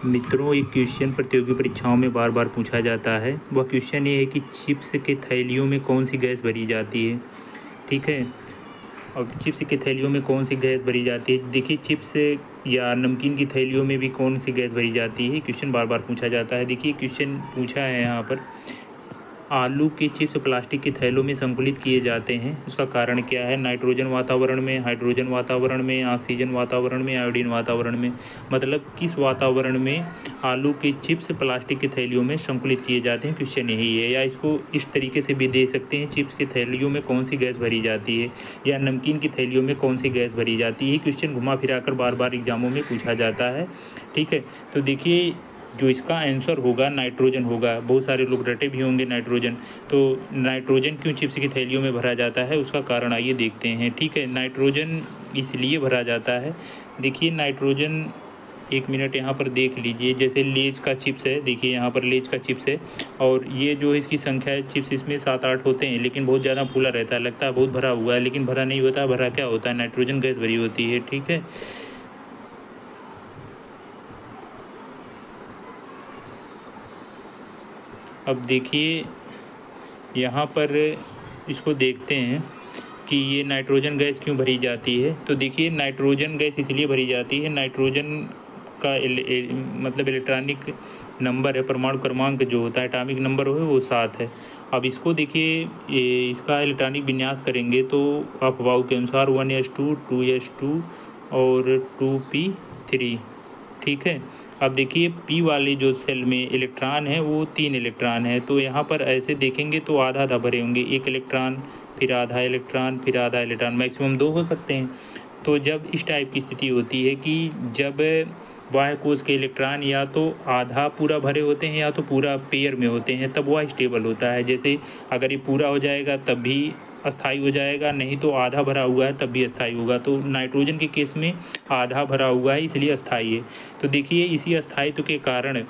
मित्रों, एक क्वेश्चन प्रतियोगी परीक्षाओं में बार बार पूछा जाता है। वह क्वेश्चन ये है कि चिप्स के थैलियों में कौन सी गैस भरी जाती है। ठीक है, और चिप्स की थैलियों में कौन सी गैस भरी जाती है। देखिए, चिप्स या नमकीन की थैलियों में भी कौन सी गैस भरी जाती है, क्वेश्चन बार बार पूछा जाता है। देखिए, क्वेश्चन पूछा है यहाँ पर, आलू के चिप्स प्लास्टिक के थैलों में संकुलित किए जाते हैं, उसका कारण क्या है। नाइट्रोजन वातावरण में, हाइड्रोजन वातावरण में, ऑक्सीजन वातावरण में, आयोडीन वातावरण में। मतलब किस वातावरण में आलू के चिप्स प्लास्टिक की थैलियों में संकुलित किए जाते हैं, क्वेश्चन यही है। या इसको इस तरीके से भी दे सकते हैं, चिप्स की थैलियों में कौन सी गैस भरी जाती है, या नमकीन की थैलियों में कौन सी गैस भरी जाती है। क्वेश्चन घुमा फिरा कर बार बार एग्जामों में पूछा जाता है। ठीक है, तो देखिए, जो इसका आंसर होगा नाइट्रोजन होगा। बहुत सारे लोग रटे भी होंगे नाइट्रोजन। तो नाइट्रोजन क्यों चिप्स की थैलियों में भरा जाता है, उसका कारण आइए देखते हैं। ठीक है, नाइट्रोजन इसलिए भरा जाता है। देखिए, नाइट्रोजन, एक मिनट यहाँ पर देख लीजिए। जैसे लेज का चिप्स है, देखिए यहाँ पर लेज का चिप्स है, और ये जो इसकी संख्या है चिप्स, इसमें 7-8 होते हैं, लेकिन बहुत ज़्यादा फूला रहता है, लगता है बहुत भरा हुआ है, लेकिन भरा नहीं होता। भरा क्या होता है, नाइट्रोजन गैस भरी होती है। ठीक है, अब देखिए यहाँ पर इसको देखते हैं कि ये नाइट्रोजन गैस क्यों भरी जाती है। तो देखिए, नाइट्रोजन गैस इसलिए भरी जाती है, नाइट्रोजन का मतलब इलेक्ट्रॉनिक नंबर है, परमाणु क्रमांक जो होता है, एटॉमिक नंबर है, वो 7 है। अब इसको देखिए, इसका इलेक्ट्रॉनिक विन्यास करेंगे तो अफवाह के अनुसार 1s2, 2s2 और 2p3। ठीक है, अब देखिए, पी वाले जो सेल में इलेक्ट्रॉन है वो 3 इलेक्ट्रॉन है। तो यहाँ पर ऐसे देखेंगे तो आधा आधा भरे होंगे, एक इलेक्ट्रॉन, फिर आधा इलेक्ट्रॉन, फिर आधा इलेक्ट्रॉन, मैक्सिमम 2 हो सकते हैं। तो जब इस टाइप की स्थिति होती है कि जब बाह्य कोश के इलेक्ट्रॉन या तो आधा पूरा भरे होते हैं या तो पूरा पेयर में होते हैं, तब वह स्टेबल होता है। जैसे अगर ये पूरा हो जाएगा तब भी अस्थाई हो जाएगा, नहीं तो आधा भरा हुआ है तब भी अस्थाई होगा। तो नाइट्रोजन के केस में आधा भरा हुआ है, इसलिए अस्थाई है। तो देखिए, इसी अस्थायित्व के कारण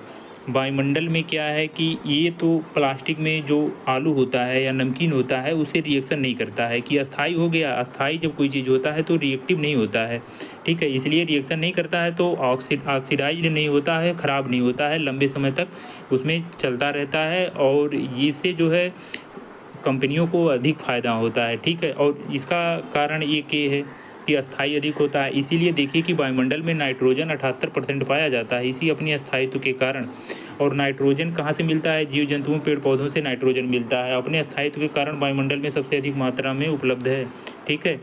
वायुमंडल में क्या है कि ये तो प्लास्टिक में जो आलू होता है या नमकीन होता है उससे रिएक्शन नहीं करता है कि अस्थाई हो गया। अस्थाई जब कोई चीज़ होता है तो रिएक्टिव नहीं होता है। ठीक है, इसलिए रिएक्शन नहीं करता है तो ऑक्सीडाइज नहीं होता है, ख़राब नहीं होता है, लंबे समय तक उसमें चलता रहता है, और इससे जो है कंपनियों को अधिक फ़ायदा होता है। ठीक है, और इसका कारण एक ये है कि अस्थाई अधिक होता है। इसीलिए देखिए कि वायुमंडल में नाइट्रोजन 78% पाया जाता है, इसी अपनी अस्थायित्व के कारण। और नाइट्रोजन कहाँ से मिलता है, जीव जंतुओं, पेड़ पौधों से नाइट्रोजन मिलता है, अपने अस्थायित्व के कारण वायुमंडल में सबसे अधिक मात्रा में उपलब्ध है। ठीक है।